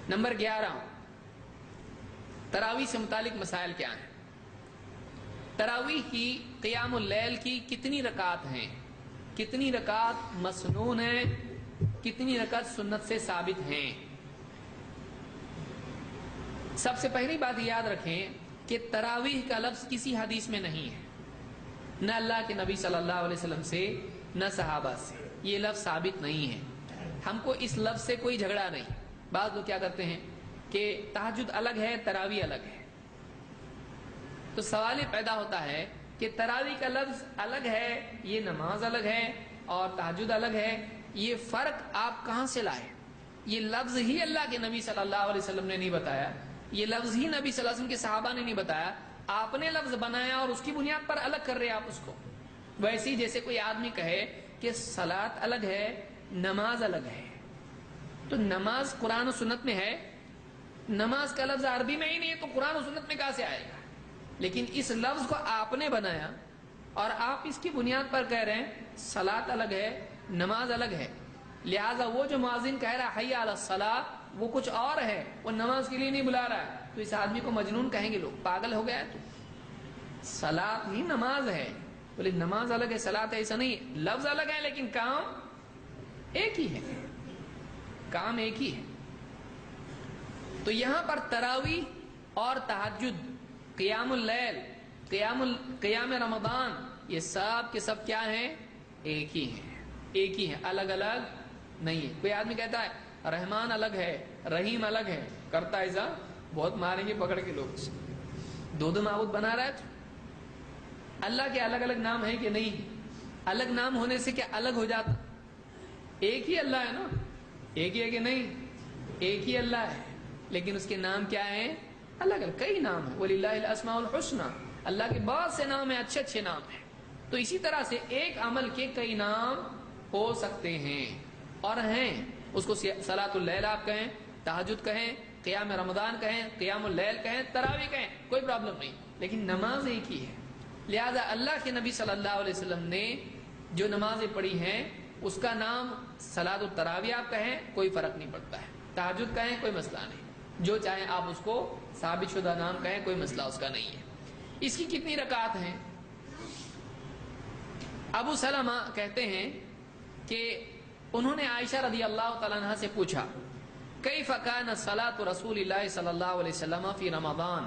Number 11، تراویح سے متعلق مسائل کیا ہیں؟ تراویح کی قیام اللیل کی کتنی رکعت ہیں، کتنی رکعت مسنون ہیں، کتنی رکعت سنت سے ثابت ہیں؟ سب سے پہلی بات یاد رکھیں کہ تراویح کا لفظ کسی حدیث میں نہیں ہے، نہ اللہ کے نبی صلی اللہ علیہ وسلم سے نہ صحابہ سے، یہ لفظ ثابت نہیں ہے۔ ہم کو اس لفظ سے کوئی جھگڑا نہیں۔ بعض لوگ کیا کرتے ہیں کہ تہجد الگ ہے، تراویح الگ ہے، تو سوال یہ پیدا ہوتا ہے کہ تراویح کا لفظ الگ ہے، یہ نماز الگ ہے، اور تہجد الگ ہے، یہ فرق آپ کہاں سے لائے؟ یہ لفظ ہی اللہ کے نبی صلی اللہ علیہ وسلم نے نہیں بتایا، یہ لفظ ہی نبی صلی اللہ علیہ وسلم کے صحابہ نے نہیں بتایا، آپ نے لفظ بنایا اور اس کی بنیاد پر الگ کر رہے آپ اس کو۔ ویسے ہی جیسے کوئی آدمی کہے کہ صلاۃ الگ ہے، نماز الگ ہے، تو نماز قرآن و سنت میں ہے، نماز کا لفظ عربی میں ہی نہیں ہے تو قرآن و سنت میں کہاں سے آئے گا؟ لیکن اس لفظ کو آپ نے بنایا اور آپ اس کی بنیاد پر کہہ رہے ہیں صلاۃ الگ ہے، نماز الگ ہے، لہٰذا وہ جو مؤذن کہہ رہا ہے حی علی الصلاۃ وہ کچھ اور ہے، وہ نماز کے لیے نہیں بلا رہا ہے، تو اس آدمی کو مجنون کہیں گے لوگ، پاگل ہو گیا ہے تو۔ صلاۃ ہی نماز ہے، بولے نماز الگ ہے صلاۃ ہے، ایسا نہیں ہے، لفظ الگ ہے لیکن کام ایک ہی ہے، کام ایک ہی ہے۔ تو یہاں پر تراویح اور تہجد، قیام اللیل، قیام رمضان، یہ سب کے سب کیا ہیں؟ ایک ہی ہیں، ایک ہی ہیں، الگ الگ نہیں ہے۔ کوئی آدمی کہتا ہے رحمان الگ ہے، رحیم الگ ہے، کرتا ایسا بہت ماریں گے پکڑ کے لوگ، دو دو معبود بنا رہا ہے۔ تو اللہ کے الگ الگ نام ہیں کہ نہیں؟ الگ نام ہونے سے کیا الگ ہو جاتا؟ ایک ہی اللہ ہے نا، ایک ہی ہے کہ نہیں؟ ایک ہی اللہ ہے لیکن اس کے نام کیا ہیں؟ الگ الگ، کئی نام ہیں۔ وَلِلَّهِ الْأَسْمَاءُ الْحُسْنَى، اللہ کے بہت سے نام ہیں، اچھے اچھے نام ہیں۔ تو اسی طرح سے ایک عمل کے کئی نام ہو سکتے ہیں اور ہیں، اس کو صلاۃ اللیل آپ کہیں، تہجد کہیں، قیام رمضان کہیں، قیام اللیل کہیں، تراویح کہیں، کوئی پرابلم نہیں، لیکن نماز ایک ہی ہے۔ لہذا اللہ کے نبی صلی اللہ علیہ وسلم نے جو نمازیں پڑھی ہیں اس کا نام صلاۃ التراویح آپ کہیں، کوئی فرق نہیں پڑتا ہے، تہجد کہیں، کوئی مسئلہ نہیں، جو چاہیں آپ اس کو ثابت شدہ نام کہیں، کوئی مسئلہ اس کا نہیں ہے۔ اس کی کتنی رکعت ہیں؟ ابو سلمہ کہتے ہیں کہ انہوں نے عائشہ رضی اللہ تعالیٰ عنہ سے پوچھا کیف کان صلاۃ رسول اللہ صلی اللہ علیہ وسلم فی رمضان،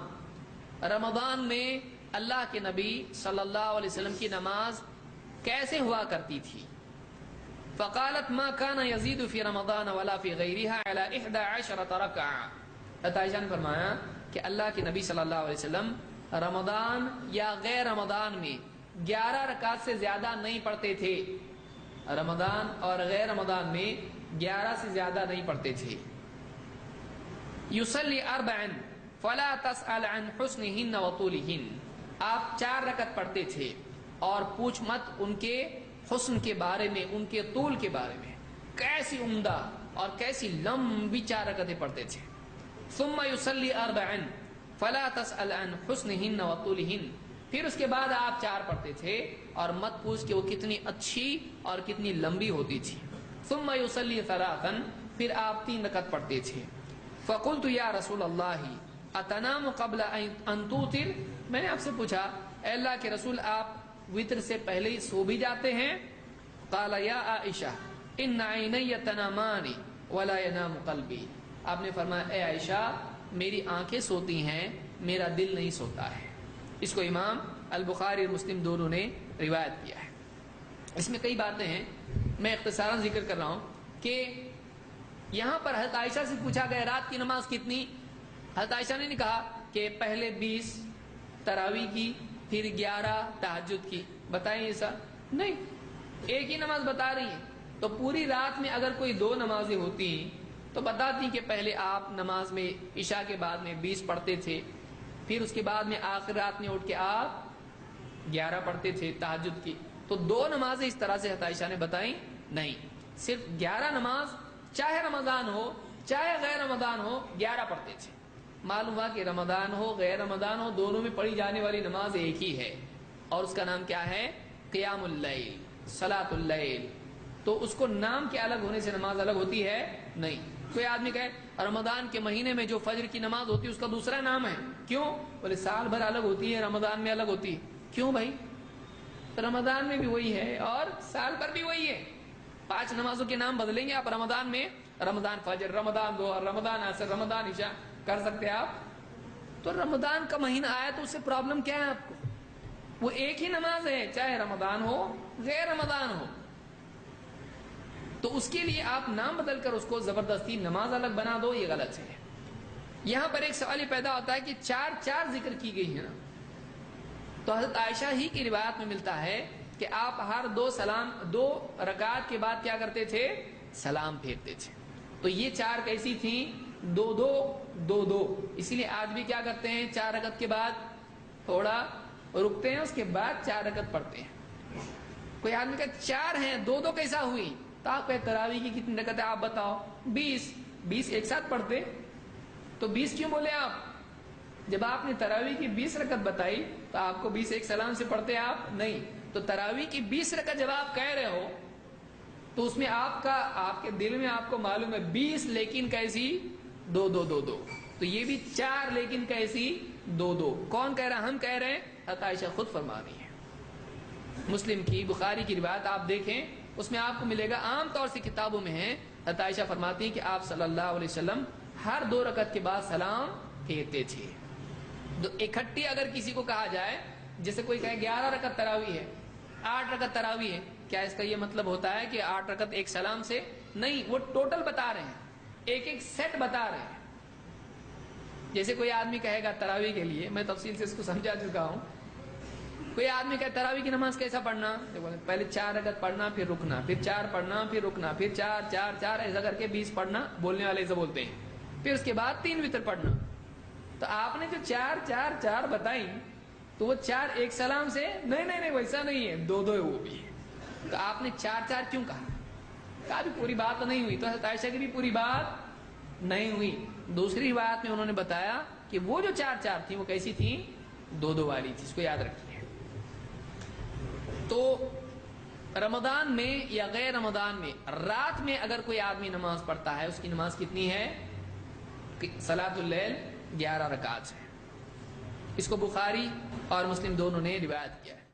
رمضان میں اللہ کے نبی صلی اللہ علیہ وسلم کی نماز کیسے ہوا کرتی تھی؟ فقالت ما كان يزيد في رمضان ولا في غيرها على 11 ركعة، عائشہ نے فرمایا کہ اللہ کے نبی صلی اللہ علیہ وسلم رمضان یا غیر رمضان میں 11 رکعت سے زیادہ نہیں پڑھتے تھے، رمضان اور غیر رمضان میں 11 سے زیادہ نہیں پڑھتے تھے۔ یصلی 4 فلا تسأل عن حسنہن وطولہن، آپ 4 رکعت پڑھتے تھے اور پوچھ مت ان کے حسن کے بارے میں، ان کے طول کے بارے میں، کیسی عمدہ اور کیسی لمبی 4 رکعتیں پڑھتے تھے۔ ثم یصلی 4 فلا تسأل عن حسنہن وطولہن، پھر اس کے بعد آپ 4 پڑھتے تھے اور مت پوچھ کہ وہ کتنی اچھی اور کتنی لمبی ہوتی تھی۔ ثم یصلی 3، پھر آپ 3 رکعت پڑھتے تھے۔ فقلت یا رسول اللہ اتنام قبل ان توتر، میں نے آپ سے پوچھا اے اللہ کے رسول آپ وتر سے پہلے ہی سو بھی جاتے ہیں؟ قال یا عائشہ ان عینی تنامان ولا ینام قلبی، آپ نے فرمایا اے عائشہ میری آنکھیں سوتی ہیں، میرا دل نہیں سوتا ہے۔ اس کو امام البخاری اور مسلم دونوں نے روایت کیا ہے۔ اس میں کئی باتیں ہیں، میں اختصاراً ذکر کر رہا ہوں کہ یہاں پر حضرت عائشہ سے پوچھا گیا رات کی نماز کتنی، حضرت عائشہ نے کہا کہ پہلے 20 تراویح کی، پھر 11 تہجد کی، بتائیں ایسا نہیں، ایک ہی نماز بتا رہی ہیں۔ تو پوری رات میں اگر کوئی 2 نمازیں ہوتی تو بتاتی کہ پہلے آپ نماز میں عشاء کے بعد میں 20 پڑھتے تھے، پھر اس کے بعد میں آخر رات میں اٹھ کے آپ 11 پڑھتے تھے تہجد کی، تو 2 نمازیں اس طرح سے حضرت عائشہ نے بتائیں نہیں، صرف 11 نماز، چاہے رمضان ہو چاہے غیر رمضان ہو 11 پڑھتے تھے۔ معلوم ہوا کہ رمضان ہو غیر رمضان ہو دونوں میں پڑھی جانے والی نماز ایک ہی ہے اور اس کا نام کیا ہے؟ قیام اللیل، صلاۃ اللیل۔ تو اس کو نام کے الگ ہونے سے نماز الگ ہوتی ہے نہیں۔ کوئی آدمی کہے رمضان کے مہینے میں جو فجر کی نماز ہوتی ہے اس کا دوسرا نام ہے، کیوں؟ بولے سال بھر الگ ہوتی ہے، رمضان میں الگ ہوتی ہے. کیوں بھائی؟ رمضان میں بھی وہی ہے اور سال بھر بھی وہی ہے. 5 نمازوں کے نام بدلیں گے آپ رمضان میں، رمضان فجر، رمضان ظہر، رمضان عصر، رمضان عشاء کر سکتے آپ؟ تو رمضان کا مہینہ آیا تو اس سے پرابلم کیا ہے آپ کو؟ وہ ایک ہی نماز ہے، چاہے رمضان ہو غیر رمضان ہو. تو اس کے لیے آپ نام بدل کر اس کو زبردستی نماز الگ بنا دو، یہ غلط ہے. یہاں پر ایک سوال یہ پیدا ہوتا ہے کہ 4 ذکر کی گئی ہے نا، تو حضرت عائشہ ہی کی روایت میں ملتا ہے کہ آپ ہر 2 رکعات کے بعد کیا کرتے تھے؟ سلام پھیرتے تھے. تو یہ 4 کیسی تھیں؟ 2-2-2-2. اسی لیے آج بھی کیا کرتے ہیں؟ 4 رکعت کے بعد تھوڑا رکتے ہیں، اس کے بعد 4 رکعت پڑھتے ہیں. کوئی آدمی کہتا 4 ہیں 2-2 کیسا ہوئی؟ تو آپ کہتے تراویح کی کتنی رکعت ہے آپ بتاؤ؟ 20 ایک ساتھ پڑھتے. تو 20 کیوں بولے آپ؟ جب آپ نے تراویح کی 20 رکعت بتائی تو آپ کو 20 ایک سلام سے پڑھتے آپ نہیں. تو تراویح کی 20 رکعت جب آپ کہہ رہے ہو تو اس میں آپ کے دل میں آپ کو معلوم ہے 20 لیکن کیسی؟ 2-2-2-2. تو یہ بھی 4 لیکن کیسی؟ 2-2. کون کہہ رہا؟ ہم کہہ رہے ہیں، حضرت عائشہ خود فرما رہی ہے. مسلم کی، بخاری کی روایت آپ دیکھیں، اس میں آپ کو ملے گا، عام طور سے کتابوں میں ہے، حضرت عائشہ فرماتی ہیں کہ آپ صلی اللہ علیہ وسلم ہر 2 رکعت کے بعد سلام پھیرتے تھے. تو اکٹھی اگر کسی کو کہا جائے، جیسے کوئی کہے 11 رکعت تراویح ہے، 8 رکعت تراویح ہے، کیا اس کا یہ مطلب ہوتا ہے کہ 8 رکعت ایک سلام سے؟ نہیں، وہ ٹوٹل بتا رہے ہیں، ایک سیٹ بتا رہے ہیں. جیسے کوئی آدمی کہے گا تراویح کے لیے، میں تفصیل سے اس کو سمجھا چکا ہوں، کوئی آدمی کہے تراویح کی نماز کیسا پڑھنا؟ پہلے 4 رکعت پڑھنا، پھر رکنا، پھر 4 پڑھنا، پھر رکنا، پھر 4 ایسا کر کے 20 پڑھنا، بولنے والے ایسا بولتے ہیں، پھر اس کے بعد 3 وتر پڑھنا. تو آپ نے جو 4 بتائی تو وہ 4 ایک سلام سے؟ نہیں ویسا نہیں ہے، 2-2 ہے وہ بھی. تو آپ نے 4 کیوں کہا بھی پوری بات نہیں ہوئی. تو حضرت عائشہ کی بھی پوری بات نہیں ہوئی. دوسری بات میں انہوں نے بتایا کہ وہ جو 4 تھی وہ کیسی تھی؟ 2-2 والی تھی. اس کو یاد رکھیے. تو رمضان میں یا غیر رمضان میں رات میں اگر کوئی آدمی نماز پڑھتا ہے، اس کی نماز کتنی ہے؟ صلاۃ اللیل 11 رکعات ہے. اس کو بخاری اور مسلم دونوں نے روایت کیا ہے.